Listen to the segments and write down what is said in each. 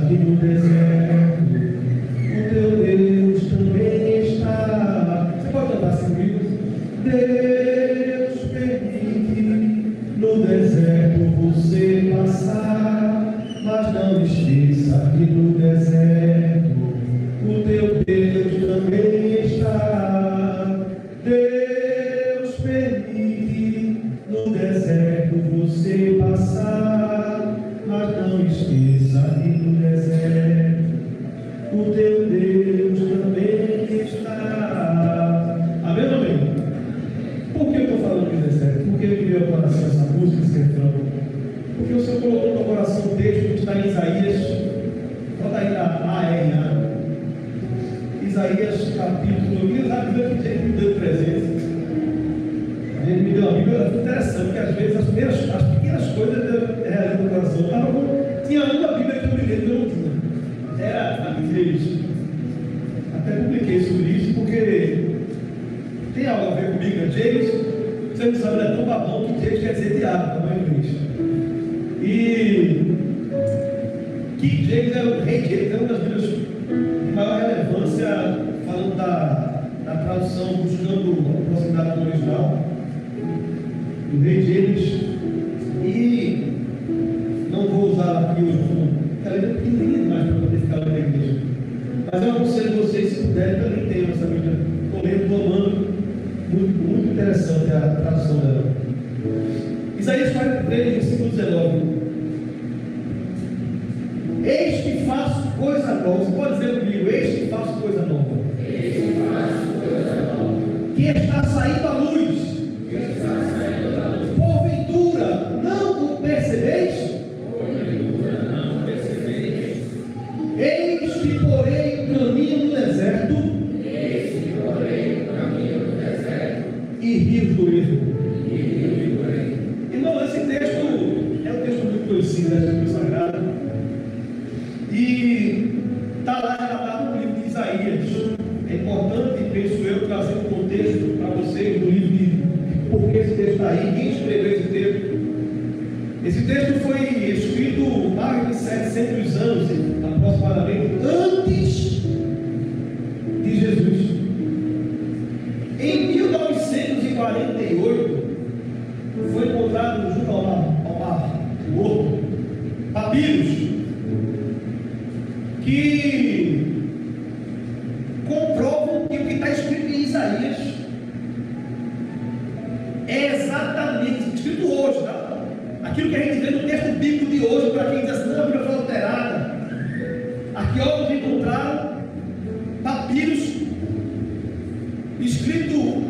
aqui no deserto, o teu Deus também está. Você pode cantar assim comigo? Deus permite no deserto você passar, mas não esqueça que no deserto o teu Deus também está. Deus permite no deserto você passar, mas não esqueça que no deserto o teu Deus também está. Amém ou amém? Por que eu estou falando de deserto? Por que me veio ao coração essa música, esse refrão? Porque o Senhor colocou no meu coração um texto que está em Isaías. Bota aí na ARA. Isaías capítulo. Eu queria usar a Bíblia que ele me deu presente. Ele me deu uma Bíblia interessante, porque às vezes as pequenas coisas realizam no coração. Tinha uma Bíblia que eu me lembro que eu não tinha. Era a de James. Até publiquei sobre isso, porque tem algo a ver comigo, né? James, você não sabe, é tão babão que James quer dizer diabo, também em inglês. E que James era o rei James, é uma das Bíblias de maior relevância, falando da tradução, buscando a proximidade do original, do rei James. E não vou usar aqui hoje, porque ela é pequenininha demais para poder ficar na igreja. Mas eu aconselho vocês, se puderem, também tenham essa Bíblia. Estou lendo, estou amando. Muito interessante a tradução dela. Isaías 43, versículo 19. Eis que faço coisa nova. Você pode dizer comigo: eis que faço coisa nova. Eis que faço coisa nova. Que está saindo à luz. Que está saindo à luz. Porventura não o percebeis? Porventura não o percebeis. Eis que porei o caminho no deserto. Eis que porei o caminho no deserto. E rios do erro. E rio do erro. Irmão, esse texto é um texto muito conhecido da Escritura Sagrada. E está lá relatado no livro de Isaías. É importante, penso eu, trazer um contexto para vocês do livro de por que esse texto está aí, quem escreveu esse texto. Esse texto foi escrito mais de 700 anos, aproximadamente, antes de Jesus. Em 1948, foi encontrado junto ao Mar Morto papiros que comprovam que o que está escrito em Isaías é exatamente escrito hoje, tá? Aquilo que a gente vê no texto bíblico de hoje, para quem diz assim, não, a Bíblia foi alterada. Arqueólogos encontraram papiros escrito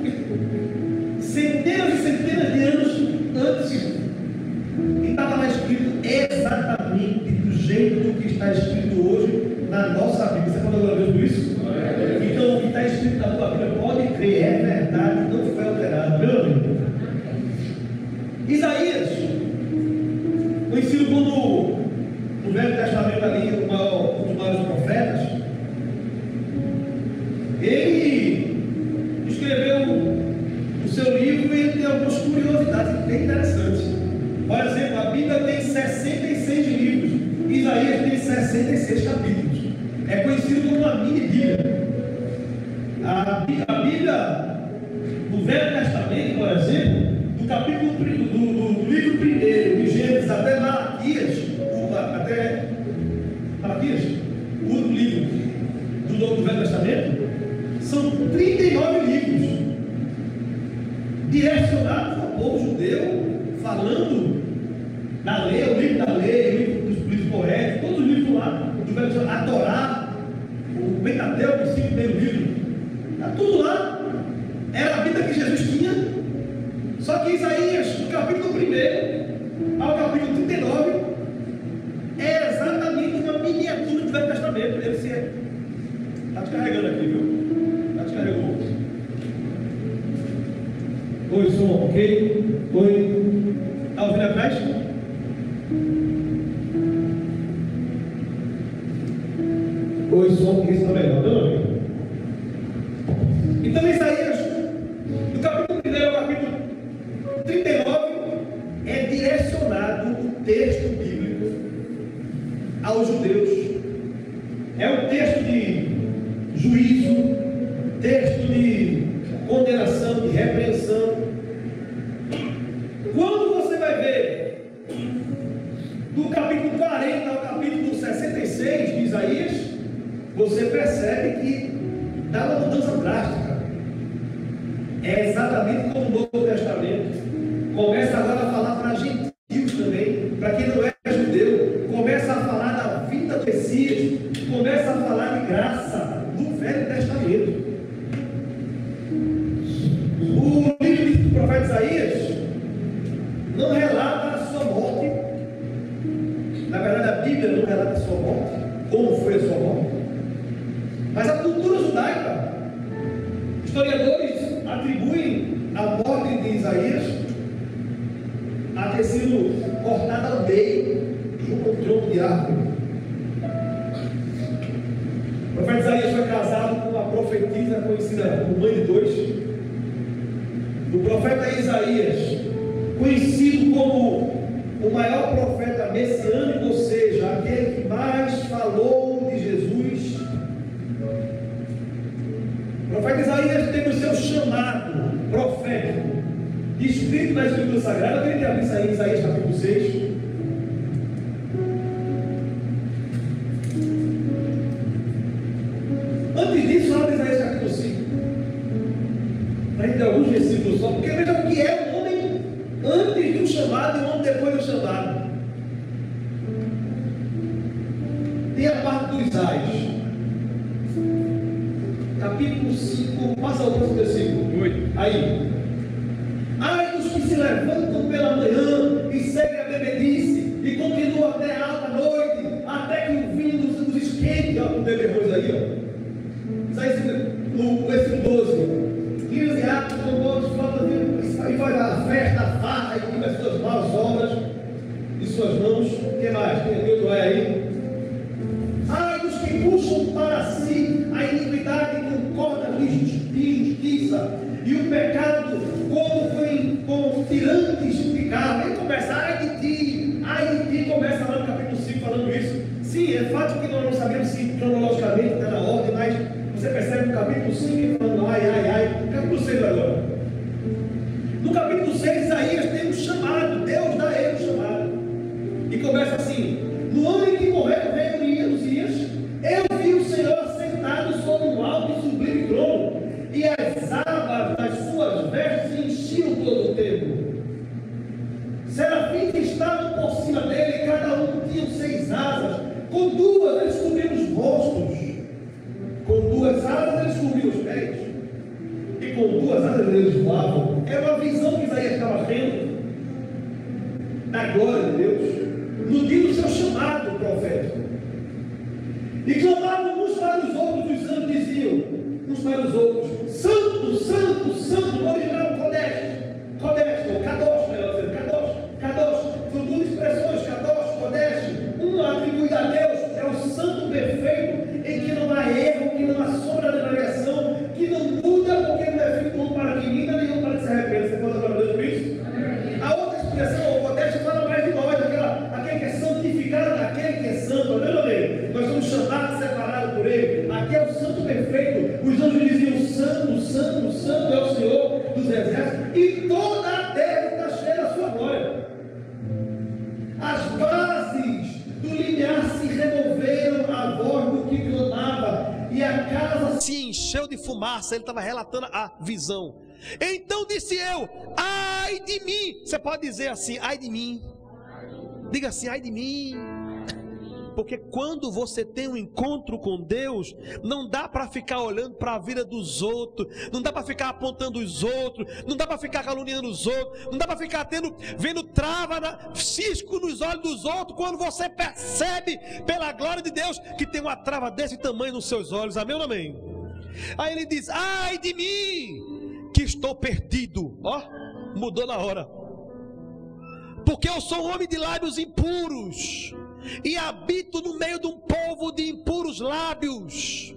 centenas e centenas de anos antes, e estava lá escrito exatamente do jeito que está escrito hoje na nossa Bíblia. Você pode agora ver por isso? Então o que está escrito na tua Bíblia, pode crer, é verdade, não foi alterado, meu amigo. Isaías, conhecido como no Velho Testamento ali, um dos maiores profetas, ele escreveu o seu livro e ele tem algumas curiosidades bem interessantes. Por exemplo, a Bíblia tem 66 livros, Isaías tem 66 capítulos. É conhecido como uma mini Bíblia. A Bíblia do Velho Testamento, por exemplo, do capítulo do livro primeiro, de Gênesis até Malaquias, o último livro do Velho Testamento, são 39 livros direcionados ao povo judeu, falando da lei, o livro da lei, o livro dos livros poéticos, todos os livros lá do Velho Testamento, a Torá, o Pentateuco, os 5 primeiros livros, está tudo lá. Era a Bíblia que Jesus tinha. Só que Isaías, do capítulo 1 ao capítulo 39, é exatamente uma miniatura do Velho Testamento. Ele se está descarregando aqui, viu? Está descarregando. Oi, som, ok? Oi. Está ouvindo atrás? Oi, som, isso está melhor, não? Então, Isaías, do capítulo 1 ao capítulo 39, é direcionado o texto bíblico aos judeus É um texto de juízo, texto de condenação, de repreensão. Quando você vai ver do capítulo 40 ao capítulo 66 de Isaías, você percebe que dá uma mudança drástica. É exatamente como o Novo Testamento. Começa agora a falar para gentios também, para quem não é judeu. Começa a falar da vinda do Messias. Começa a falar de graça do Velho Testamento. O livro do profeta Isaías não relata a sua morte. Na verdade, a Bíblia não relata a sua morte, como foi a sua morte. Mas a cultura judaica, historiadores atribuem a morte de Isaías a ter sido cortada ao meio junto ao tronco de árvore. O profeta Isaías foi casado com uma profetisa conhecida como mãe de dois. O profeta Isaías, conhecido como o maior profeta messiânico, ou seja, aquele que mais falou de Jesus. O profeta Isaías teve o seu chamado profético escrito na Escritura Sagrada. Eu queria que abrisse aí Isaías capítulo 6. Antes disso, abre Isaías capítulo 5. Para gente ter alguns versículos só, porque veja o que é um homem antes do chamado e um homem depois do chamado. Tem a parte dos ais. Capítulo 5, passa o próximo versículo. 8. Aí. Ai dos que se levantam pela manhã e seguem a bebedice e continuam até a alta noite, até que o vinho os esquente. Olha o depois aí, ó. Isaías, no versículo 12. Rios e águas com boas flotas e faz a festa, a farra e com as suas maus obras e suas mãos. O que mais? Tem outro aí? Ai dos que puxam para si a iniquidade com cordas de injustiça e o pecado com tirantes de carne. Aí começa, ai de ti, começa lá no capítulo 5 falando isso. Sim, é fato que nós não sabemos se cronologicamente está na ordem, mas você percebe no capítulo 5 falando ai. Capítulo 6 agora. No capítulo 6, Isaías tem um chamado, Deus dá a ele um chamado. E começa assim: no ano em que morreu o rei Uzias, eu vi o Senhor assentado sobre um alto e sublime trono, e as abas das suas vestes enchiam todo o templo. Serafins estavam por cima dele, cada um tinha 6 asas, com 2 eles cobriam os rostos, com 2 asas eles cobriam os pés, e com 2 asas eles voavam. Era uma visão que Isaías estava tendo da glória de Deus, no dia do seu chamado profético. E clamavam uns para os outros, os anjos diziam uns para os outros: Santo, Santo, Santo. No original, Kodesh, ou Kadosh, melhor dizer, Kadosh. São 2 expressões, Kadosh, Kodesh. Uma atribuída a Deus é o santo perfeito, em que não há erro, que não há sombra de variação, que não muda, porque não é feito um para que minta, nenhum para que se arrependa. Você pode agora Deus por isso? A outra expressão, o Kodesh, fala mais de nós, aquele que é santificado, aquele que é santo. Amém? Nós somos chamados, separados por ele. Aqui é o santo perfeito. Os anjos diziam: Santo, Santo, Santo é o Senhor dos exércitos, e toda a terra está cheia da sua glória. As bases do limiar se removeram à voz do que clamava, e a casa se encheu de fumaça. Ele estava relatando a visão. Então disse eu: ai de mim. Você pode dizer assim: ai de mim. Diga assim: ai de mim. Porque quando você tem um encontro com Deus, não dá para ficar olhando para a vida dos outros, não dá para ficar apontando os outros, não dá para ficar caluniando os outros, não dá para ficar vendo cisco nos olhos dos outros, quando você percebe pela glória de Deus que tem uma trava desse tamanho nos seus olhos. Amém ou não amém? Aí ele diz: ai de mim, que estou perdido. Ó, mudou na hora. Porque eu sou um homem de lábios impuros, e habito no meio de um povo de impuros lábios.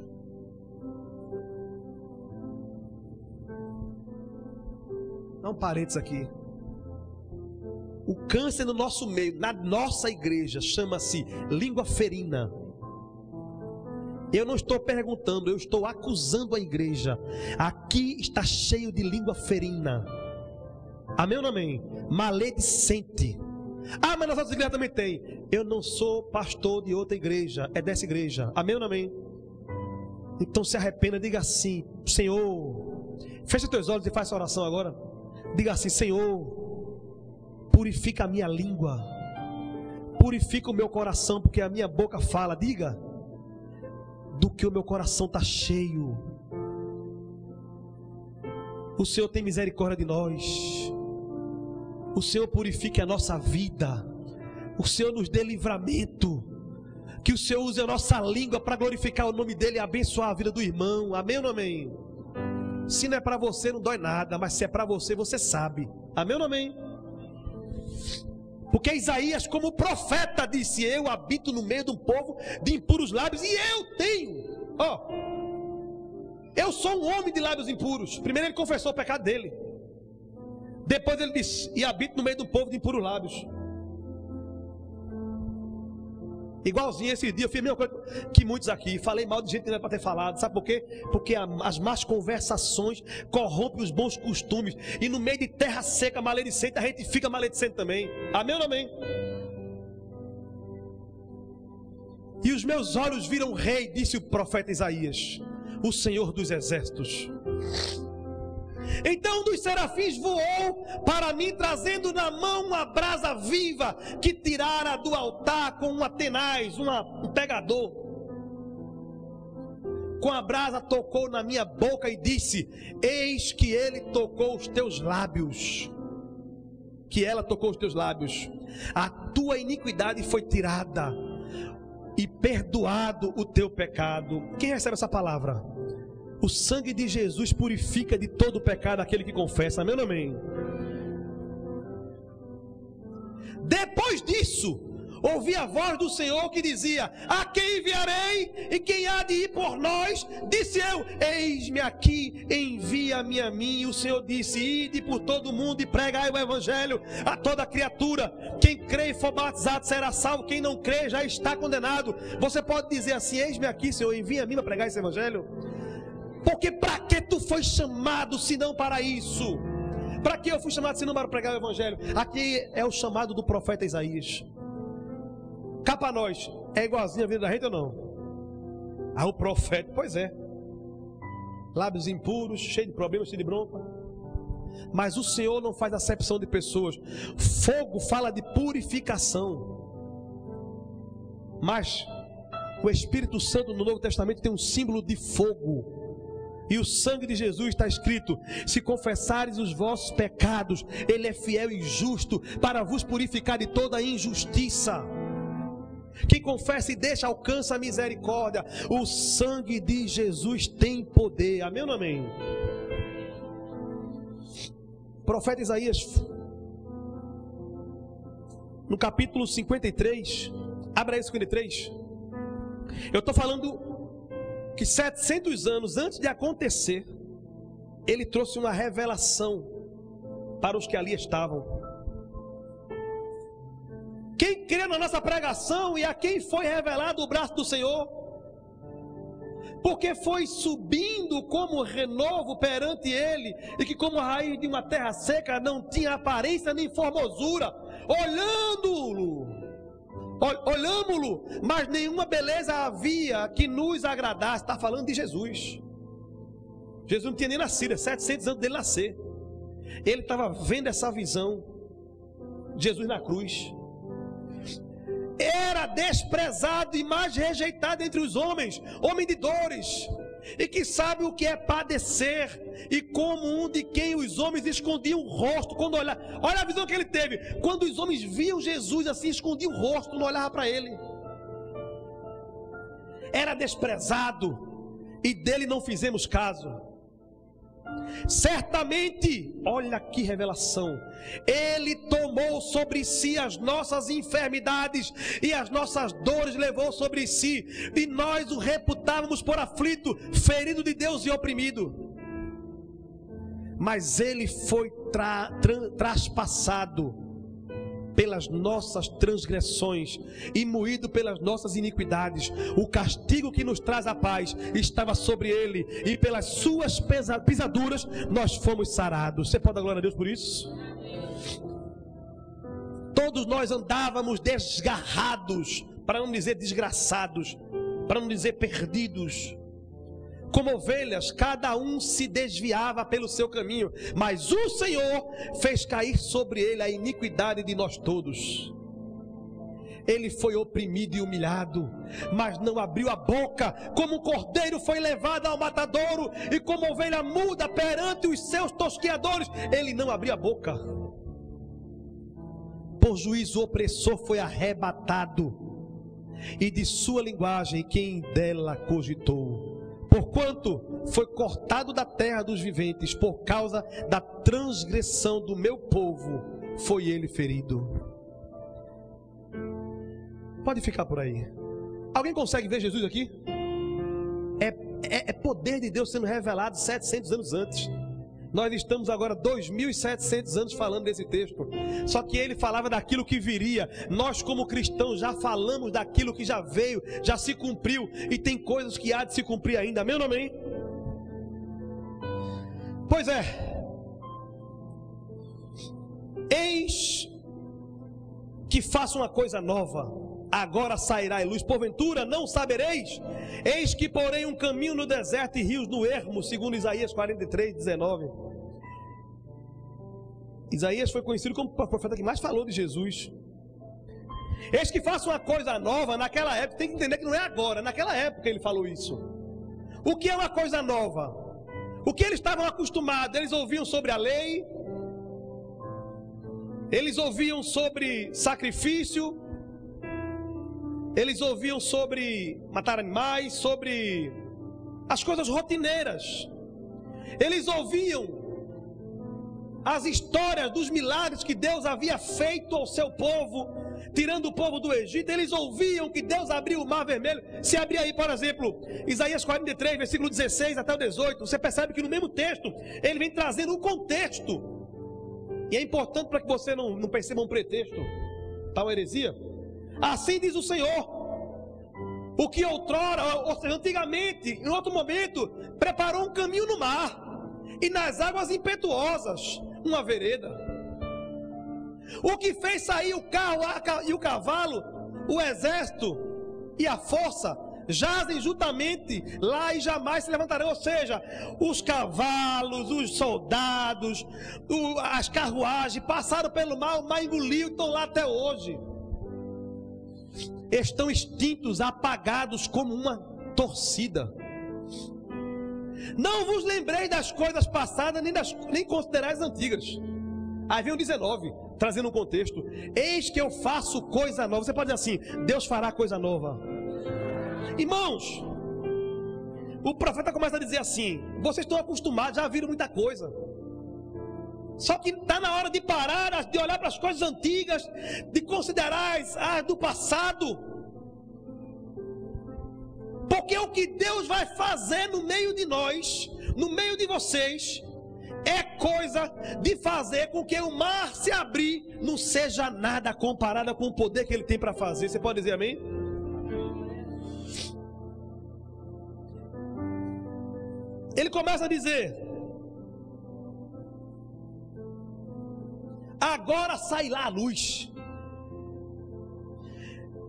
Dá um parênteses aqui. O câncer no nosso meio, na nossa igreja, chama-se língua ferina. Eu não estou perguntando, eu estou acusando a igreja. Aqui está cheio de língua ferina. Amém ou não amém? Maledicente. Ah, mas nas outras igrejas também tem. Eu não sou pastor de outra igreja, é dessa igreja. Amém ou não amém? Então se arrependa, diga assim: Senhor, fecha teus olhos e faz essa oração agora. Diga assim: Senhor, purifica a minha língua, purifica o meu coração, porque a minha boca fala. Diga: do que o meu coração está cheio. O Senhor tem misericórdia de nós. O Senhor purifique a nossa vida. O Senhor nos dê livramento. Que o Senhor use a nossa língua para glorificar o nome dEle e abençoar a vida do irmão. Amém ou não amém? Se não é para você, não dói nada. Mas se é para você, você sabe. Amém ou não amém? Porque Isaías, como profeta, disse: eu habito no meio de um povo de impuros lábios. E eu tenho, eu sou um homem de lábios impuros. Primeiro ele confessou o pecado dele. Depois ele disse: e habito no meio de um povo de impuros lábios. Igualzinho esse dia eu fiz a mesma coisa que muitos aqui. Falei mal de gente que não era para ter falado. Sabe por quê? Porque as más conversações corrompem os bons costumes. E no meio de terra seca, maledicente, a gente fica maledicente também. Amém ou não amém? E os meus olhos viram rei, disse o profeta Isaías, o Senhor dos exércitos. Então um dos serafins voou para mim, trazendo na mão uma brasa viva que tirara do altar com uma tenaz, um pegador. Com a brasa tocou na minha boca e disse: eis que ele tocou os teus lábios. Que ela tocou os teus lábios. A tua iniquidade foi tirada e perdoado o teu pecado. Quem recebe essa palavra? O sangue de Jesus purifica de todo o pecado aquele que confessa. Amém ou não amém? Depois disso, ouvi a voz do Senhor que dizia: a quem enviarei e quem há de ir por nós? Disse eu: eis-me aqui, envia-me a mim. E o Senhor disse: ide por todo o mundo e pregai o evangelho a toda criatura. Quem crê e for batizado será salvo, quem não crê já está condenado. Você pode dizer assim: eis-me aqui, Senhor, envia a mim para pregar esse evangelho? Porque para que tu foi chamado se não para isso? Para que eu fui chamado se não para pregar o evangelho? Aqui é o chamado do profeta Isaías. Cá para nós, é igualzinho a vida da gente ou não? Ah, o profeta, pois é. Lábios impuros, cheio de problemas, cheio de bronca. Mas o Senhor não faz acepção de pessoas. Fogo fala de purificação. Mas o Espírito Santo no Novo Testamento tem um símbolo de fogo. E o sangue de Jesus está escrito: se confessares os vossos pecados, Ele é fiel e justo para vos purificar de toda a injustiça. Quem confessa e deixa alcança a misericórdia. O sangue de Jesus tem poder. Amém ou não amém? O profeta Isaías, no capítulo 53, abra aí 53. Eu estou falando que 700 anos antes de acontecer, ele trouxe uma revelação para os que ali estavam. Quem crê na nossa pregação e a quem foi revelado o braço do Senhor, porque foi subindo como renovo perante ele, e que como a raiz de uma terra seca não tinha aparência nem formosura, olhámo-lo, mas nenhuma beleza havia que nos agradasse. Está falando de Jesus. Jesus não tinha nem nascido, é 700 anos dele nascer. Ele estava vendo essa visão, Jesus na cruz. Era desprezado e mais rejeitado entre os homens, homem de dores, e que sabe o que é padecer, e como um de quem os homens escondiam o rosto quando olhavam. Olha a visão que ele teve: quando os homens viam Jesus assim, escondiam o rosto, não olhavam para ele. Era desprezado e dele não fizemos caso. Certamente, olha que revelação, Ele tomou sobre si as nossas enfermidades e as nossas dores levou sobre si, e nós o reputávamos por aflito, ferido de Deus e oprimido. Mas Ele foi traspassado pelas nossas transgressões e moído pelas nossas iniquidades. O castigo que nos traz a paz estava sobre ele, e pelas suas pisaduras nós fomos sarados. Você pode dar glória a Deus por isso? Todos nós andávamos desgarrados, para não dizer desgraçados, para não dizer perdidos. Como ovelhas, cada um se desviava pelo seu caminho, mas o Senhor fez cair sobre ele a iniquidade de nós todos. Ele foi oprimido e humilhado, mas não abriu a boca. Como um cordeiro foi levado ao matadouro, e como ovelha muda perante os seus tosqueadores, ele não abriu a boca. Por juízo opressor foi arrebatado, e de sua linguagem quem dela cogitou. Porquanto foi cortado da terra dos viventes, por causa da transgressão do meu povo foi ele ferido. Pode ficar por aí. Alguém consegue ver Jesus aqui? É poder de Deus sendo revelado 700 anos antes. Nós estamos agora 2.700 anos falando desse texto. Só que ele falava daquilo que viria. Nós como cristãos já falamos daquilo que já veio, já se cumpriu, e tem coisas que há de se cumprir ainda. Amém ou não amém? Pois é. Eis que faço uma coisa nova, agora sairá a luz. Porventura não sabereis? Eis que porém um caminho no deserto e rios no ermo, segundo Isaías 43:19. Isaías foi conhecido como o profeta que mais falou de Jesus. Eis que faço uma coisa nova. Naquela época, tem que entender que não é agora, naquela época ele falou isso. O que é uma coisa nova? O que eles estavam acostumados? Eles ouviam sobre a lei, eles ouviam sobre sacrifício, eles ouviam sobre matar animais, sobre as coisas rotineiras. Eles ouviam as histórias dos milagres que Deus havia feito ao seu povo, tirando o povo do Egito. Eles ouviam que Deus abriu o mar vermelho. Se abrir aí, por exemplo, Isaías 43, versículo 16 até o 18, você percebe que no mesmo texto, ele vem trazendo um contexto. E é importante para que você não perceba um pretexto, tal heresia. Assim diz o Senhor: o que outrora, ou seja, antigamente, em outro momento, preparou um caminho no mar, e nas águas impetuosas uma vereda. O que fez sair o carro e o cavalo, o exército e a força, jazem juntamente lá e jamais se levantarão. Ou seja, os cavalos, os soldados, as carruagens passaram pelo mar, o mar engoliu e estão lá até hoje. Estão extintos, apagados como uma torcida. Não vos lembrei das coisas passadas, nem considerais as antigas. Aí vem o 19, trazendo um contexto. Eis que eu faço coisa nova. Você pode dizer assim: Deus fará coisa nova. Irmãos, o profeta começa a dizer assim: vocês estão acostumados, já viram muita coisa. Só que está na hora de parar, de olhar para as coisas antigas, de considerar as do passado. Porque o que Deus vai fazer no meio de nós, no meio de vocês, é coisa de fazer com que o mar se abrir não seja nada comparado com o poder que Ele tem para fazer. Você pode dizer amém? Ele começa a dizer: agora sai lá a luz.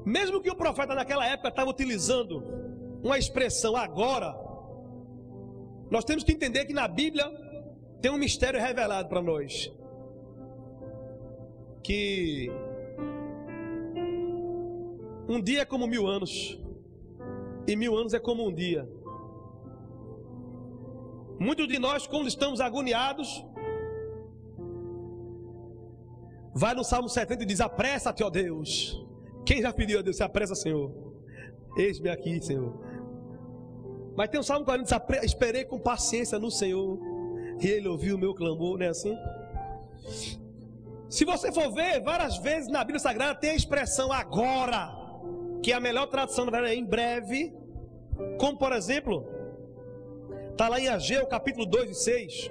Mesmo que o profeta naquela época estava utilizando uma expressão agora, nós temos que entender que na Bíblia tem um mistério revelado para nós, que um dia é como 1000 anos, e 1000 anos é como um dia. Muitos de nós, quando estamos agoniados, vai no Salmo 70 e diz: apressa-te, ó Deus. Quem já pediu a Deus: se apressa, Senhor, eis-me aqui, Senhor. Mas tem o Salmo 40 que diz: esperei com paciência no Senhor, e Ele ouviu o meu clamor. Não é assim? Se você for ver, várias vezes na Bíblia Sagrada tem a expressão agora, que é a melhor tradução, na verdade, é em breve. Como por exemplo, está lá em Ageu capítulo 2 e 6.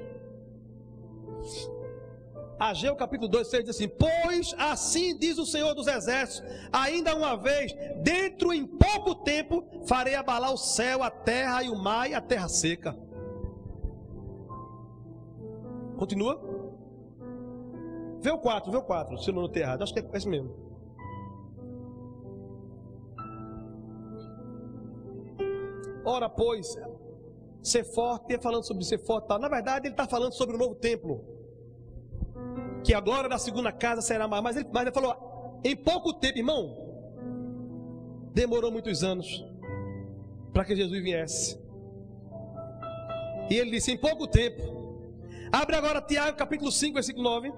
Ageu capítulo 2, 6 diz assim: pois assim diz o Senhor dos Exércitos, ainda uma vez, dentro em pouco tempo, farei abalar o céu, a terra e o mar e a terra seca. Continua. Vê o 4, se eu não notei errado, acho que é esse mesmo. Ora, pois, ser forte, falando sobre ser forte, tá? Na verdade ele está falando sobre o novo templo, que a glória da segunda casa será maior. Mas ele falou, em pouco tempo, irmão, demorou muitos anos para que Jesus viesse. E ele disse, em pouco tempo. Abre agora Tiago capítulo 5, versículo 9.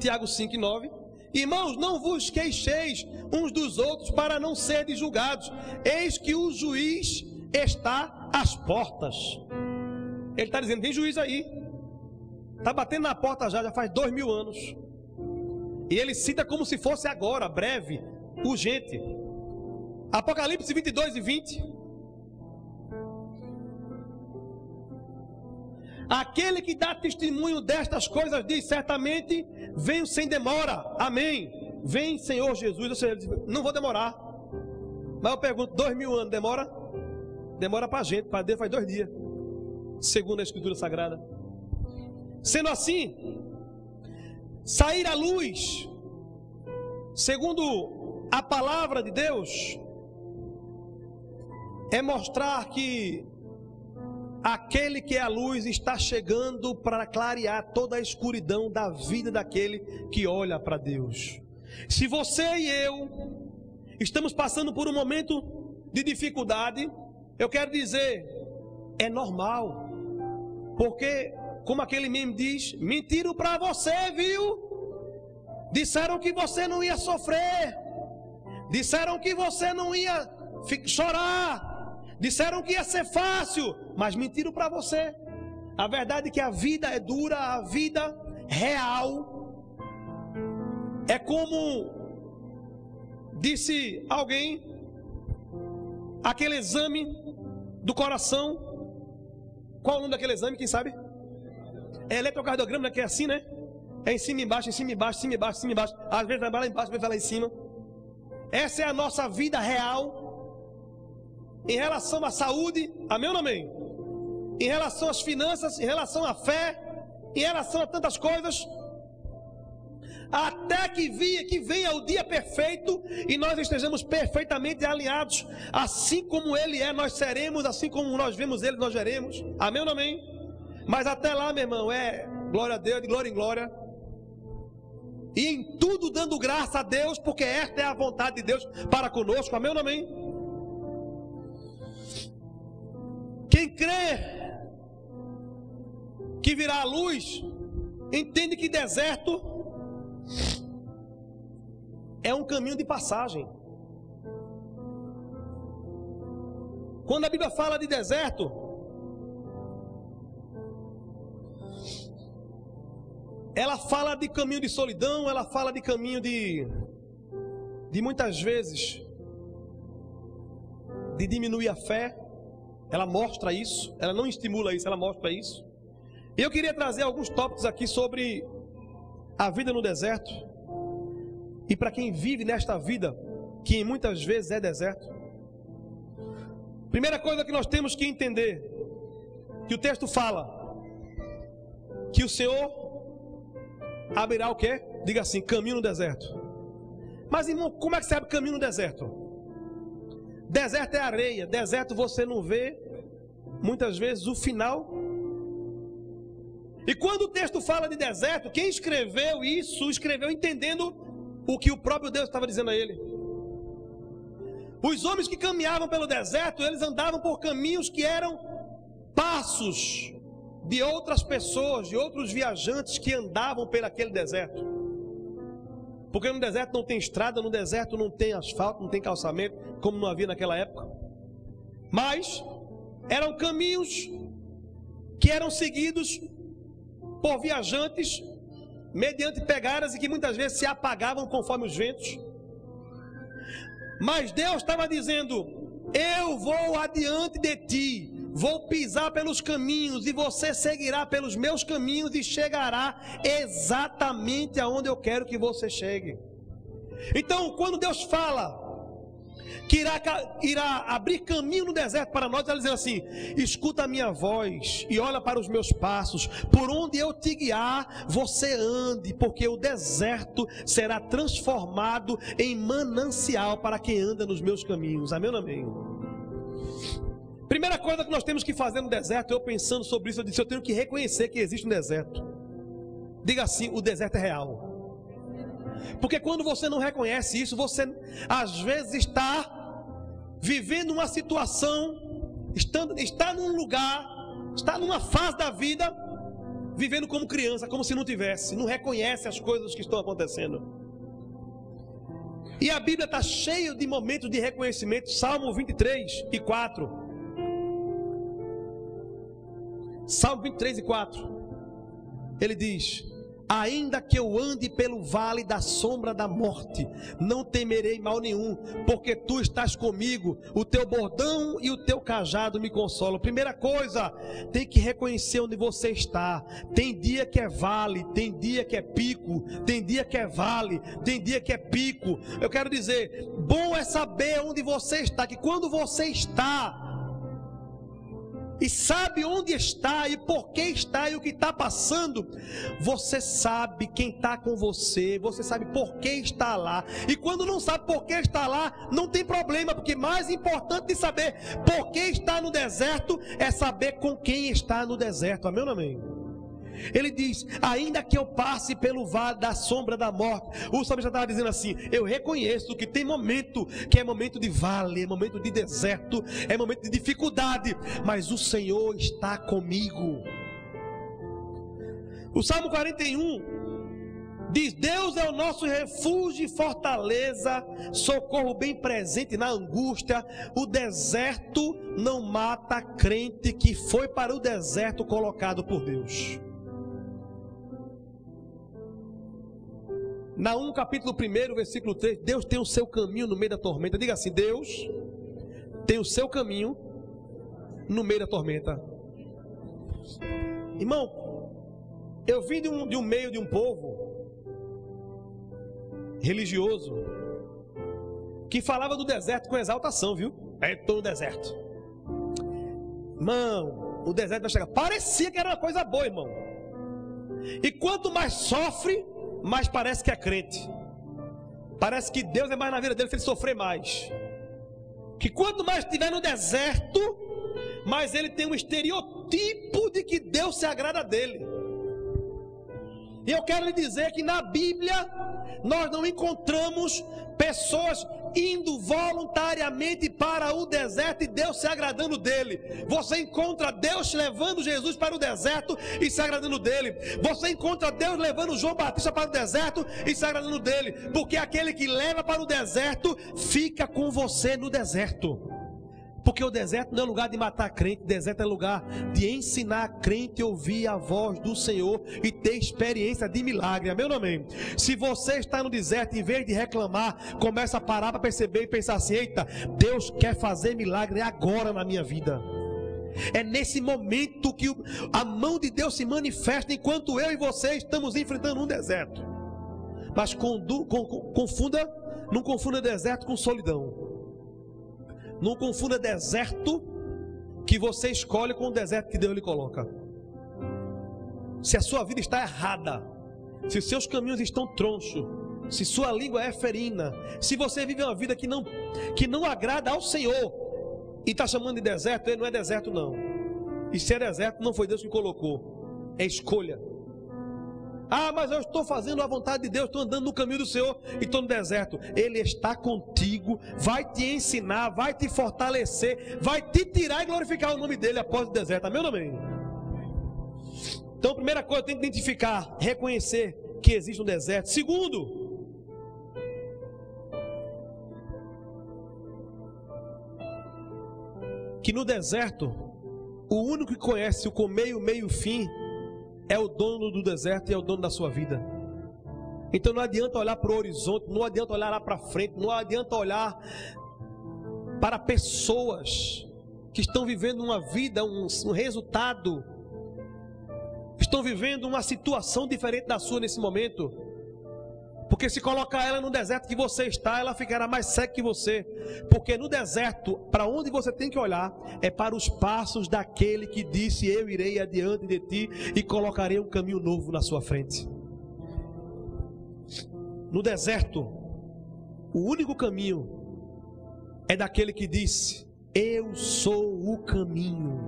Tiago 5, 9. Irmãos, não vos queixeis uns dos outros para não serem julgados. Eis que o juiz está às portas. Ele está dizendo, tem juiz aí. Está batendo na porta já faz 2000 anos. E ele cita como se fosse agora, breve, urgente. Apocalipse 22 e 20. Aquele que dá testemunho destas coisas diz, certamente venho sem demora. Amém. Vem, Senhor Jesus. Ou seja, não vou demorar. Mas eu pergunto, 2000 anos demora? Demora para a gente, para Deus faz 2 dias, segundo a Escritura Sagrada. Sendo assim, sair à luz, segundo a palavra de Deus, é mostrar que aquele que é a luz está chegando para clarear toda a escuridão da vida daquele que olha para Deus. Se você e eu estamos passando por um momento de dificuldade, eu quero dizer, é normal, porque, como aquele meme diz, mentiram para você, viu? Disseram que você não ia sofrer, disseram que você não ia chorar, disseram que ia ser fácil, mas mentiram para você. A verdade é que a vida é dura, a vida real é como disse alguém, aquele exame do coração. Qual o nome daquele exame, quem sabe? É eletrocardiograma, né? Que é assim, né? É em cima e embaixo, em cima e embaixo, em cima e embaixo, em cima e embaixo. Às vezes vai lá embaixo, às vezes vai lá em cima. Essa é a nossa vida real em relação à saúde, amém ou não amém? Em relação às finanças, em relação à fé, em relação a tantas coisas, até que venha o dia perfeito e nós estejamos perfeitamente alinhados, assim como Ele é, nós seremos, assim como nós vemos Ele, nós veremos, amém ou não amém? Mas até lá, meu irmão, é glória a Deus, de glória em glória, e em tudo dando graça a Deus, porque esta é a vontade de Deus para conosco, amém ou não amém? Quem crê que virá a luz, entende que deserto é um caminho de passagem. Quando a Bíblia fala de deserto, ela fala de caminho de solidão, ela fala de caminho de muitas vezes de diminuir a fé. Ela mostra isso, ela não estimula isso, ela mostra isso. E eu queria trazer alguns tópicos aqui sobre a vida no deserto. E para quem vive nesta vida, que muitas vezes é deserto. Primeira coisa que nós temos que entender, que o texto fala, que o Senhor abrirá o quê? Diga assim, caminho no deserto. Mas irmão, como é que se abre caminho no deserto? Deserto é areia, deserto você não vê, muitas vezes, o final. E quando o texto fala de deserto, quem escreveu isso, escreveu entendendo o que o próprio Deus estava dizendo a ele. Os homens que caminhavam pelo deserto, eles andavam por caminhos que eram passos de outras pessoas, de outros viajantes que andavam por aquele deserto. Porque no deserto não tem estrada, no deserto não tem asfalto, não tem calçamento, como não havia naquela época. Mas eram caminhos que eram seguidos por viajantes mediante pegadas e que muitas vezes se apagavam conforme os ventos. Mas Deus estava dizendo: eu vou adiante de ti, vou pisar pelos caminhos e você seguirá pelos meus caminhos e chegará exatamente aonde eu quero que você chegue. Então, quando Deus fala que irá abrir caminho no deserto para nós, ela diz assim: escuta a minha voz e olha para os meus passos, por onde eu te guiar, você ande, porque o deserto será transformado em manancial para quem anda nos meus caminhos. Amém ou não amém? Primeira coisa que nós temos que fazer no deserto, eu pensando sobre isso, eu disse: eu tenho que reconhecer que existe um deserto. Diga assim: o deserto é real. Porque quando você não reconhece isso, você às vezes está vivendo uma situação, está num lugar, está numa fase da vida, vivendo como criança, como se não tivesse, não reconhece as coisas que estão acontecendo. E a Bíblia está cheia de momentos de reconhecimento. Salmo 23 e 4. Salmo 23 e 4. Ele diz: ainda que eu ande pelo vale da sombra da morte, não temerei mal nenhum, porque tu estás comigo, o teu bordão e o teu cajado me consolam. Primeira coisa, tem que reconhecer onde você está. Tem dia que é vale, tem dia que é pico, tem dia que é vale, tem dia que é pico. Eu quero dizer, bom é saber onde você está, que quando você está e sabe onde está e por que está e o que está passando, você sabe quem está com você, você sabe por que está lá. E quando não sabe por que está lá, não tem problema, porque mais importante de saber por que está no deserto é saber com quem está no deserto. Amém ou não amém? Ele diz: ainda que eu passe pelo vale da sombra da morte. O salmista estava dizendo assim: eu reconheço que tem momento que é momento de vale, é momento de deserto, é momento de dificuldade, mas o Senhor está comigo. O Salmo 41 diz: Deus é o nosso refúgio e fortaleza, socorro bem presente na angústia. O deserto não mata crente que foi para o deserto colocado por Deus. Naum capítulo 1, versículo 3, Deus tem o seu caminho no meio da tormenta. Diga assim: Deus tem o seu caminho no meio da tormenta. Irmão, eu vim de um meio de um povo religioso que falava do deserto com exaltação, viu? Estou no deserto. Irmão, o deserto vai chegar. Parecia que era uma coisa boa, irmão. E quanto mais sofre, mas parece que é crente. Parece que Deus é mais na vida dele se ele sofrer mais. Que quanto mais estiver no deserto, mais ele tem um estereotipo de que Deus se agrada dele. E eu quero lhe dizer que na Bíblia nós não encontramos pessoas indo voluntariamente para o deserto e Deus se agradando dele. Você encontra Deus levando Jesus para o deserto e se agradando dele. Você encontra Deus levando João Batista para o deserto e se agradando dele. Porque aquele que leva para o deserto fica com você no deserto. Porque o deserto não é lugar de matar crente, o deserto é lugar de ensinar a crente a ouvir a voz do Senhor e ter experiência de milagre. Amém ou não amém? Se você está no deserto, em vez de reclamar, começa a parar para perceber e pensar assim: eita, Deus quer fazer milagre agora na minha vida. É nesse momento que a mão de Deus se manifesta, enquanto eu e você estamos enfrentando um deserto. Mas não confunda deserto com solidão. Não confunda deserto que você escolhe com o deserto que Deus lhe coloca. Se a sua vida está errada, se os seus caminhos estão tronchos, se sua língua é ferina, se você vive uma vida que não agrada ao Senhor e está chamando de deserto, ele não é deserto não. E se é deserto, não foi Deus que colocou, é escolha. Ah, mas eu estou fazendo a vontade de Deus, estou andando no caminho do Senhor e estou no deserto. Ele está contigo, vai te ensinar, vai te fortalecer, vai te tirar e glorificar o nome dele após o deserto. Amém ou não amém? Então, primeira coisa, tem que identificar, reconhecer que existe um deserto. Segundo, que no deserto, o único que conhece o começo, o meio e o fim é o dono do deserto e é o dono da sua vida. Então não adianta olhar para o horizonte, não adianta olhar lá para frente, não adianta olhar para pessoas que estão vivendo uma vida, um resultado, estão vivendo uma situação diferente da sua nesse momento. Porque se colocar ela no deserto que você está, ela ficará mais seca que você. Porque no deserto, para onde você tem que olhar, é para os passos daquele que disse: eu irei adiante de ti e colocarei um caminho novo na sua frente. No deserto, o único caminho é daquele que disse: eu sou o caminho,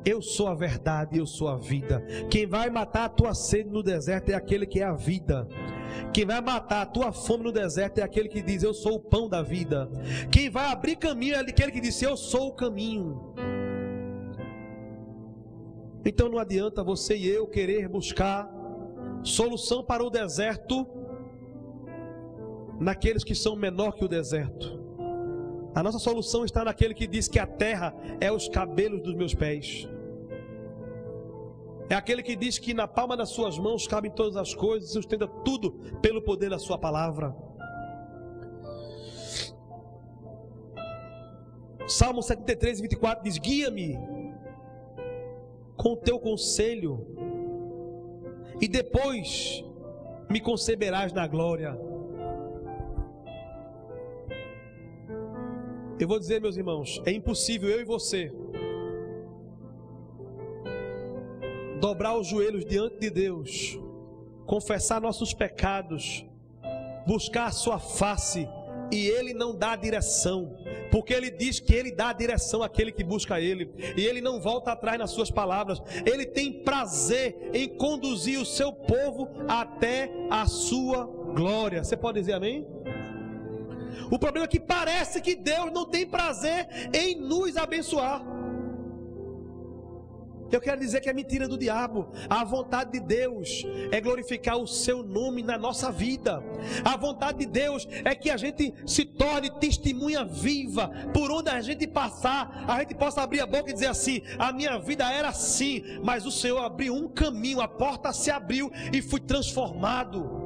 eu sou a verdade, eu sou a vida. Quem vai matar a tua sede no deserto é aquele que é a vida. Quem vai matar a tua fome no deserto é aquele que diz: eu sou o pão da vida. Quem vai abrir caminho é aquele que diz: eu sou o caminho. Então não adianta você e eu querer buscar solução para o deserto naqueles que são menor que o deserto. A nossa solução está naquele que diz que a terra é os cabelos dos meus pés. É aquele que diz que na palma das suas mãos cabem todas as coisas e sustenta tudo pelo poder da sua palavra. Salmo 73, 24 diz: guia-me com o teu conselho e depois me conceberás na glória. Eu vou dizer, meus irmãos, é impossível eu e você dobrar os joelhos diante de Deus, confessar nossos pecados, buscar a sua face e Ele não dá direção, porque Ele diz que Ele dá direção àquele que busca Ele, e Ele não volta atrás nas suas palavras. Ele tem prazer em conduzir o seu povo até a sua glória. Você pode dizer amém? O problema é que parece que Deus não tem prazer em nos abençoar. Eu quero dizer que é mentira do diabo. A vontade de Deus é glorificar o seu nome na nossa vida. A vontade de Deus é que a gente se torne testemunha viva. Por onde a gente passar, a gente possa abrir a boca e dizer assim: a minha vida era assim, mas o Senhor abriu um caminho, a porta se abriu e fui transformado.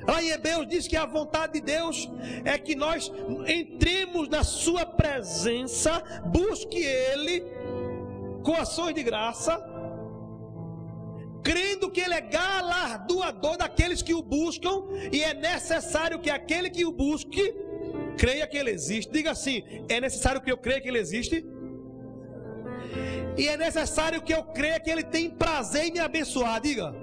Lá em Hebreus diz que a vontade de Deus é que nós entremos na sua presença, busque Ele com ações de graça, crendo que Ele é galardoador daqueles que o buscam, e é necessário que aquele que o busque creia que Ele existe. Diga assim: é necessário que eu creia que Ele existe, e é necessário que eu creia que Ele tem prazer em me abençoar. Diga.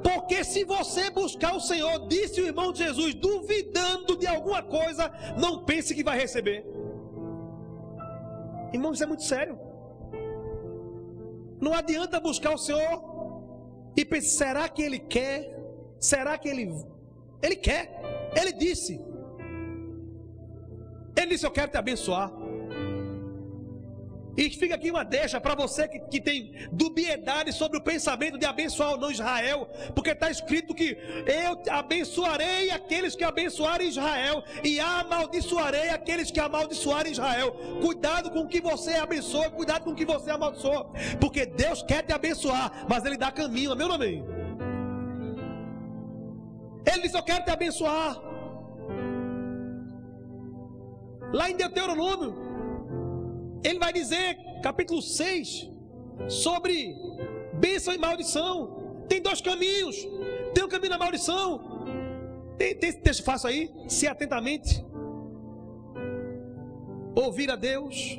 Porque se você buscar o Senhor, disse o irmão de Jesus, duvidando de alguma coisa, não pense que vai receber. Irmão, isso é muito sério. Não adianta buscar o Senhor e pensar: será que Ele quer? Será que Ele quer? Ele disse: eu quero te abençoar. E fica aqui uma deixa para você que tem dubiedade sobre o pensamento de abençoar ou não Israel, porque está escrito que eu abençoarei aqueles que abençoarem Israel e amaldiçoarei aqueles que amaldiçoarem Israel. Cuidado com o que você abençoa, cuidado com o que você amaldiçoa, porque Deus quer te abençoar, mas Ele dá caminho. Amém ou não amém? Ele disse: eu quero te abençoar. Lá em Deuteronômio Ele vai dizer, capítulo 6, sobre bênção e maldição. Tem dois caminhos. Tem o caminho da maldição. Tem esse texto fácil aí. Se atentamente ouvir a Deus.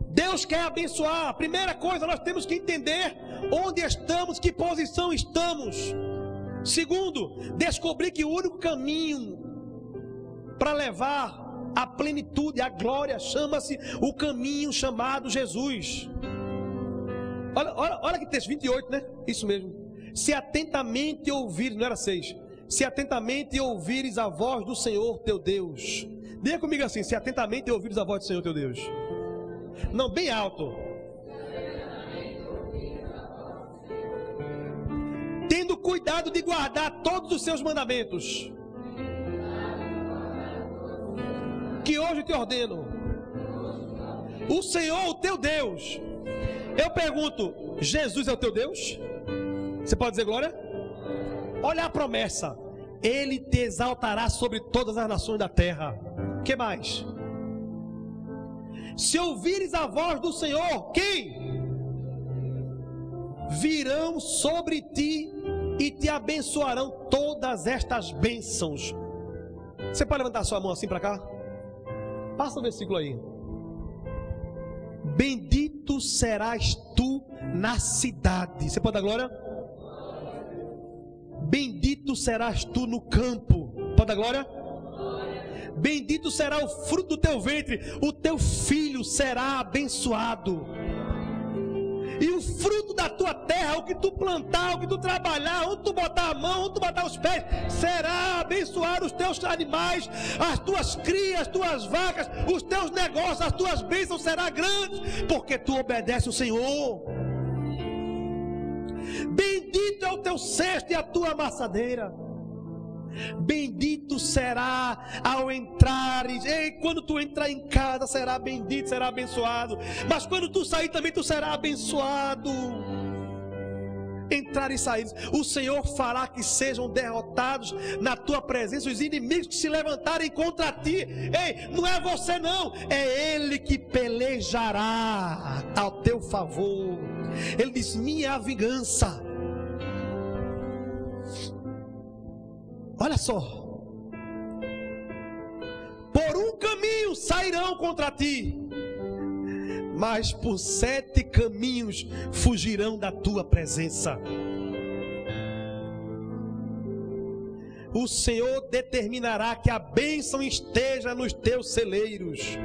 Deus quer abençoar. A primeira coisa, nós temos que entender onde estamos, que posição estamos. Segundo, descobrir que o único caminho para levar a plenitude, a glória, chama-se o caminho chamado Jesus. Olha que texto, 28, né? Isso mesmo. Se atentamente ouvires, não era 6. Se atentamente ouvires a voz do Senhor teu Deus. Diga comigo assim: se atentamente ouvires a voz do Senhor teu Deus. Não, bem alto. Tendo cuidado de guardar todos os seus mandamentos, que hoje te ordeno. O Senhor, o teu Deus. Eu pergunto: Jesus é o teu Deus? Você pode dizer glória? Olha a promessa: Ele te exaltará sobre todas as nações da terra. O que mais? Se ouvires a voz do Senhor, quem? Virão sobre ti e te abençoarão todas estas bênçãos. Você pode levantar sua mão assim para cá? Passa o versículo aí. Bendito serás tu na cidade. Você pode dar glória? Bendito serás tu no campo. Pode dar glória? Bendito será o fruto do teu ventre. O teu filho será abençoado. E o fruto da tua terra, o que tu plantar, o que tu trabalhar, onde tu botar a mão, onde tu botar os pés, será abençoado. Os teus animais, as tuas crias, as tuas vacas, os teus negócios, as tuas bênçãos serão grandes, porque tu obedeces o Senhor. Bendito é o teu cesto e a tua amassadeira. Bendito será ao entrares. Ei, quando tu entrar em casa, será bendito, será abençoado. Mas quando tu sair também, tu será abençoado. Entrar e sair. O Senhor fará que sejam derrotados na tua presença os inimigos que se levantarem contra ti. Ei, não é você não, é Ele que pelejará ao teu favor. Ele diz: minha é a vingança. Olha só, por um caminho sairão contra ti, mas por 7 caminhos fugirão da tua presença. O Senhor determinará que a bênção esteja nos teus celeiros,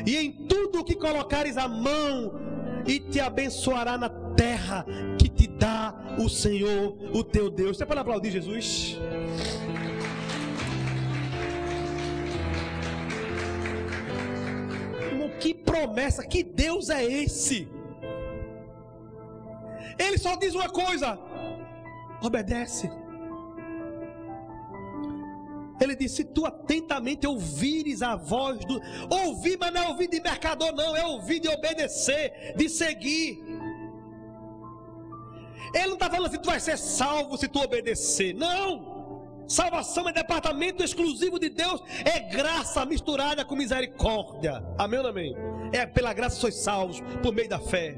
e em tudo o que colocares a mão, e te abençoará na terra que te dá o Senhor, o teu Deus. Você pode aplaudir Jesus? Que promessa, que Deus é esse? Ele só diz uma coisa: obedece. Ele disse: se tu atentamente ouvires a voz do... Ouvir, mas não é ouvir de mercador não, é ouvir de obedecer, de seguir. Ele não está falando assim: tu vai ser salvo se tu obedecer. Não. Salvação é departamento exclusivo de Deus, é graça misturada com misericórdia. Amém ou não amém? É pela graça sois salvos por meio da fé.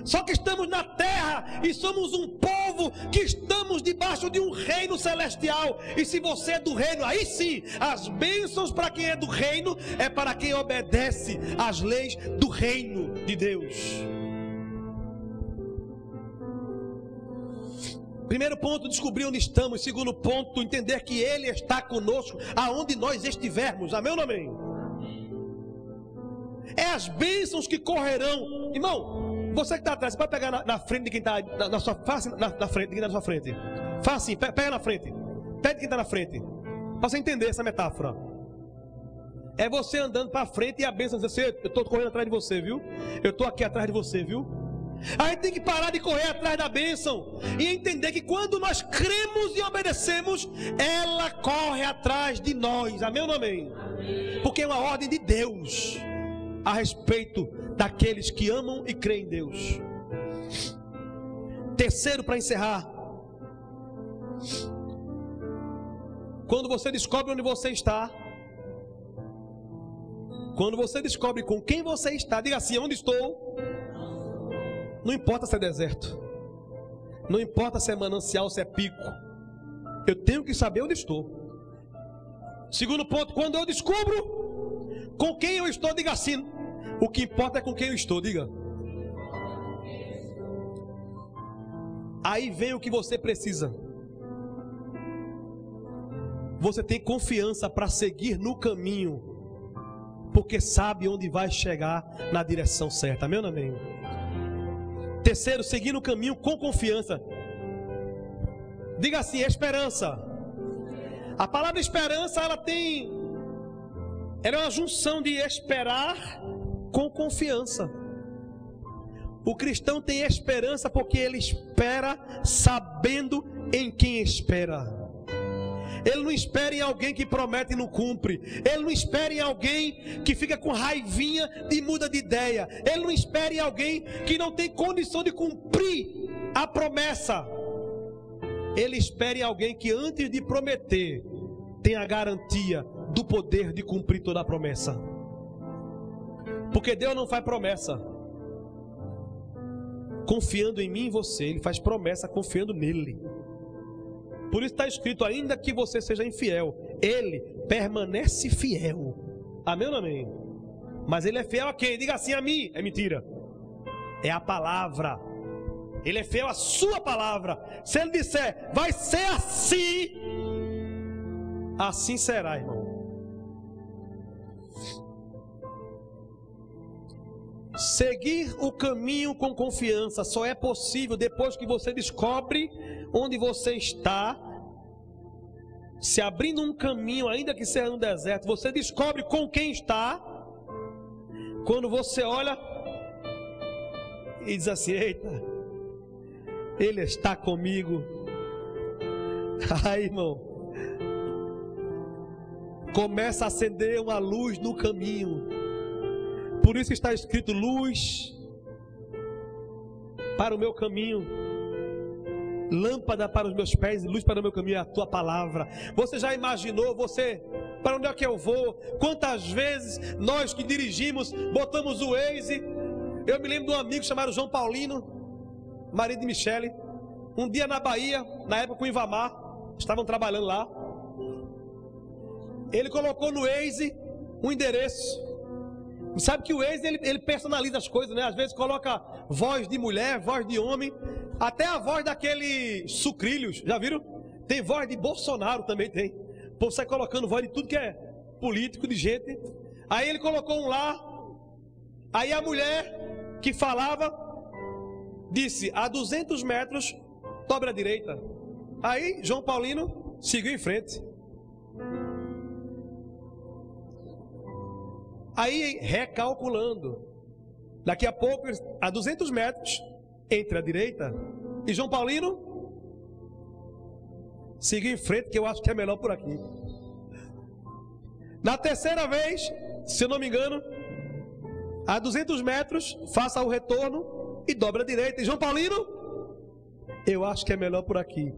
Só que estamos na terra e somos um povo que estamos debaixo de um reino celestial. E se você é do reino, aí sim, as bênçãos para quem é do reino é para quem obedece às leis do reino de Deus. Primeiro ponto, descobrir onde estamos. Segundo ponto, entender que Ele está conosco aonde nós estivermos. Amém ou não amém? É as bênçãos que correrão. Irmão, você que está atrás, você pode pegar na frente de quem está na sua face, na frente de quem está na sua frente. Faz assim, pega na frente. Pede quem está na frente, para você entender essa metáfora. É você andando para frente e a bênção diz assim: eu estou correndo atrás de você, viu? Eu estou aqui atrás de você, viu? A gente tem que parar de correr atrás da bênção e entender que quando nós cremos e obedecemos, ela corre atrás de nós. Amém ou não amém? Porque é uma ordem de Deus a respeito daqueles que amam e creem em Deus. Terceiro, para encerrar, quando você descobre onde você está, quando você descobre com quem você está, diga assim: onde estou? Não importa se é deserto, não importa se é manancial, se é pico, eu tenho que saber onde estou. Segundo ponto, quando eu descubro com quem eu estou, diga assim: o que importa é com quem eu estou, diga. Aí vem o que você precisa. Você tem confiança para seguir no caminho, porque sabe onde vai chegar na direção certa. Amém ou não amém? Terceiro, seguir no caminho com confiança. Diga assim: esperança. A palavra esperança, ela é uma junção de esperar com confiança. O cristão tem esperança porque ele espera sabendo em quem espera. Ele não espera em alguém que promete e não cumpre. Ele não espera em alguém que fica com raivinha e muda de ideia. Ele não espera em alguém que não tem condição de cumprir a promessa. ele espera em alguém que antes de prometer, tem a garantia do poder de cumprir toda a promessa. Porque Deus não faz promessa confiando em mim e você, Ele faz promessa confiando nele. Por isso está escrito, ainda que você seja infiel, Ele permanece fiel. Amém ou não amém? Mas Ele é fiel a quem? Diga assim, a mim. É mentira. É a palavra. Ele é fiel à sua palavra. Se Ele disser, vai ser assim, assim será, irmão. Seguir o caminho com confiança só é possível depois que você descobre onde você está, se abrindo um caminho, ainda que seja no deserto. Você descobre com quem está, quando você olha e diz assim, eita, Ele está comigo. Aí, irmão, começa a acender uma luz no caminho. Por isso está escrito, luz para o meu caminho, lâmpada para os meus pés e luz para o meu caminho é a tua palavra. Você já imaginou, para onde é que eu vou? Quantas vezes nós que dirigimos, botamos o Waze. Eu me lembro de um amigo chamado João Paulino, marido de Michele, um dia na Bahia, na época com o Ivamar, estavam trabalhando lá. Ele colocou no Waze um endereço. Sabe que o Waze ele personaliza as coisas, né? Às vezes coloca voz de mulher, voz de homem, até a voz daquele Sucrilhos, já viram? Tem voz de Bolsonaro também tem. O povo sai colocando voz de tudo que é político, de gente. Aí ele colocou um lá. Aí a mulher que falava disse, a 200 metros, dobra à direita. Aí João Paulino seguiu em frente. Aí recalculando, daqui a pouco, a 200 metros, entre a direita, e João Paulino seguiu em frente, que eu acho que é melhor por aqui. Na terceira vez, se eu não me engano, a 200 metros, faça o retorno e dobra a direita. E João Paulino, eu acho que é melhor por aqui.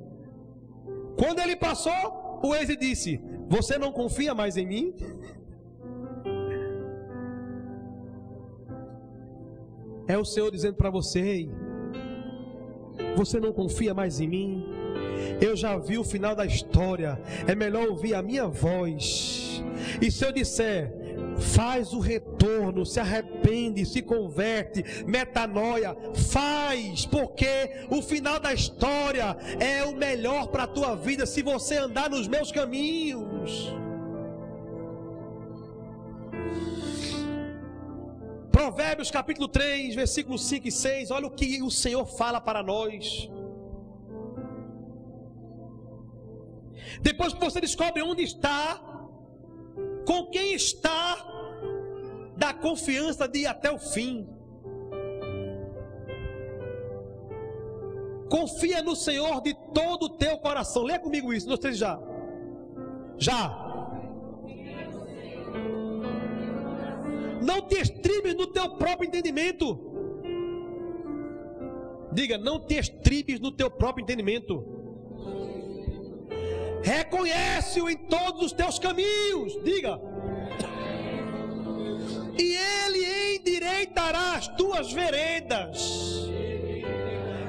Quando ele passou, o Waze disse, você não confia mais em mim? É o Senhor dizendo para você, você não confia mais em mim? Eu já vi o final da história, é melhor ouvir a minha voz. E se eu disser, faz o retorno, se arrepende, se converte, metanoia, faz, porque o final da história é o melhor para a tua vida, se você andar nos meus caminhos. Provérbios capítulo 3, versículos 5 e 6, olha o que o Senhor fala para nós. Depois que você descobre onde está, com quem está, dá confiança de ir até o fim. Confia no Senhor de todo o teu coração. Leia comigo isso, não sei já. Não te estribes no teu próprio entendimento. Diga, não te estribes no teu próprio entendimento. Reconhece-o em todos os teus caminhos. Diga. E Ele endireitará as tuas veredas.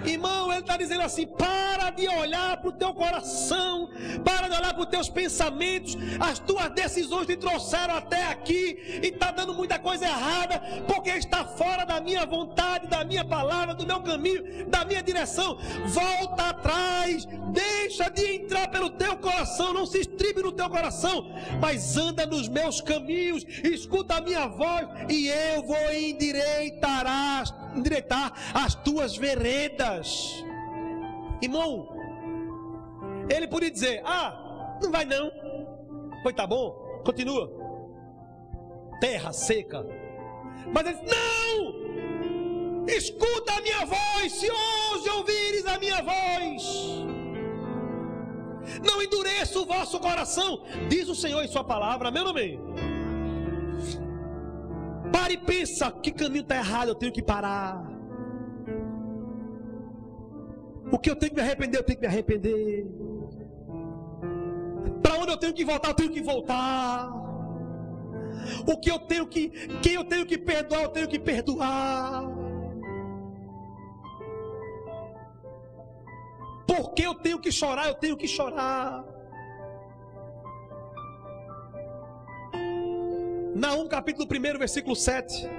Irmão, Ele está dizendo assim, para de olhar para o teu coração, para de olhar para os teus pensamentos, as tuas decisões te trouxeram até aqui, e está dando muita coisa errada, porque está fora da minha vontade, da minha palavra, do meu caminho, da minha direção. Volta atrás, deixa de entrar pelo teu coração, não se estribe no teu coração, mas anda nos meus caminhos, escuta a minha voz, e eu vou endireitar as tuas veredas. Irmão, ele podia dizer, não vai não, pois tá bom, continua, terra seca. Mas ele disse, não, escuta a minha voz, se hoje ouvires a minha voz, não endureça o vosso coração, diz o Senhor em sua palavra. Amém ou não amém? Para e pensa, que caminho está errado, eu tenho que parar. O que eu tenho que me arrepender, eu tenho que me arrepender. Para onde eu tenho que voltar, eu tenho que voltar. O que eu tenho que, quem eu tenho que perdoar, eu tenho que perdoar. Porque eu tenho que chorar, eu tenho que chorar. Naum capítulo 1, versículo 7.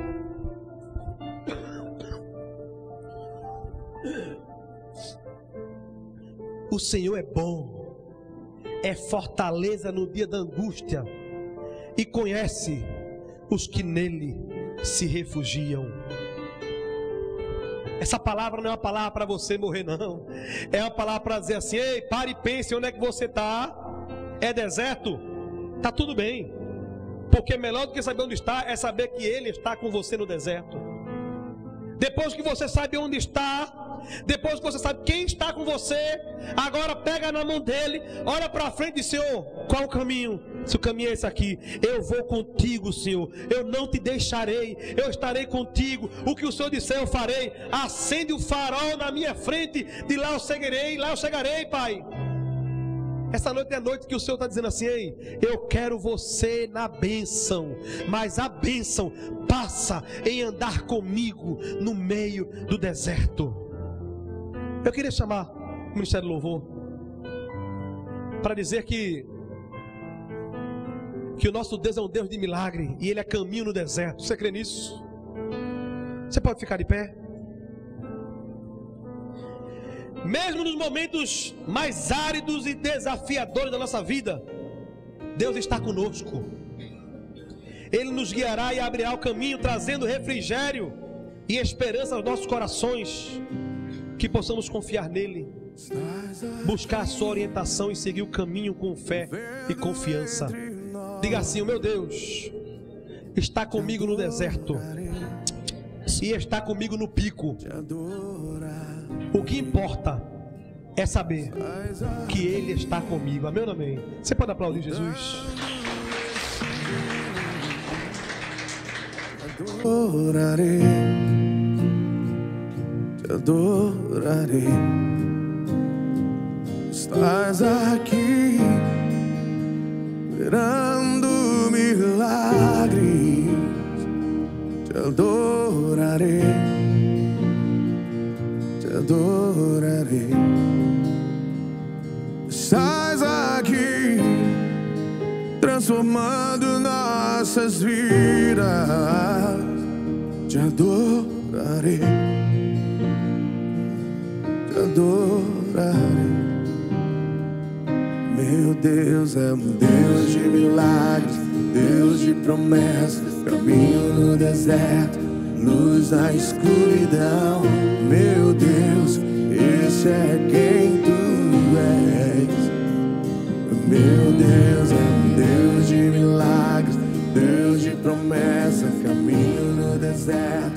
O Senhor é bom, é fortaleza no dia da angústia, e conhece os que nele se refugiam. Essa palavra não é uma palavra para você morrer, não. É uma palavra para dizer assim: ei, pare e pense, onde é que você está? É deserto? Está tudo bem. Porque melhor do que saber onde está, é saber que Ele está com você no deserto. Depois que você sabe onde está, depois que você sabe quem está com você, agora pega na mão dele, olha para frente e diz: Senhor, qual o caminho? Se o caminho é esse aqui, eu vou contigo, Senhor, eu não te deixarei, eu estarei contigo, o que o Senhor disser eu farei. Acende o farol na minha frente, de lá eu chegarei, Pai. Essa noite é a noite que o Senhor está dizendo assim: ei, eu quero você na bênção, mas a bênção passa em andar comigo no meio do deserto. Eu queria chamar o Ministério do Louvor para dizer que o nosso Deus é um Deus de milagre e Ele é caminho no deserto. Você crê nisso? Você pode ficar de pé? Mesmo nos momentos mais áridos e desafiadores da nossa vida, Deus está conosco. Ele nos guiará e abrirá o caminho, trazendo refrigério e esperança aos nossos corações, que possamos confiar nele, buscar a sua orientação e seguir o caminho com fé e confiança. Diga assim: o meu Deus está comigo no deserto e está comigo no pico. O que importa é saber que Ele está comigo. Amém ou amém? Você pode aplaudir Jesus? Adorarei, te adorarei. Estás aqui, esperando milagres. Te adorarei, te adorarei. Estás aqui, transformando nossas vidas. Te adorarei, te adorarei. Meu Deus é um Deus de milagres, Deus de promessas, caminho no deserto, luz na escuridão. Meu Deus, esse é quem tu és. Meu Deus é um Deus de milagres, Deus de promessa, caminho no deserto,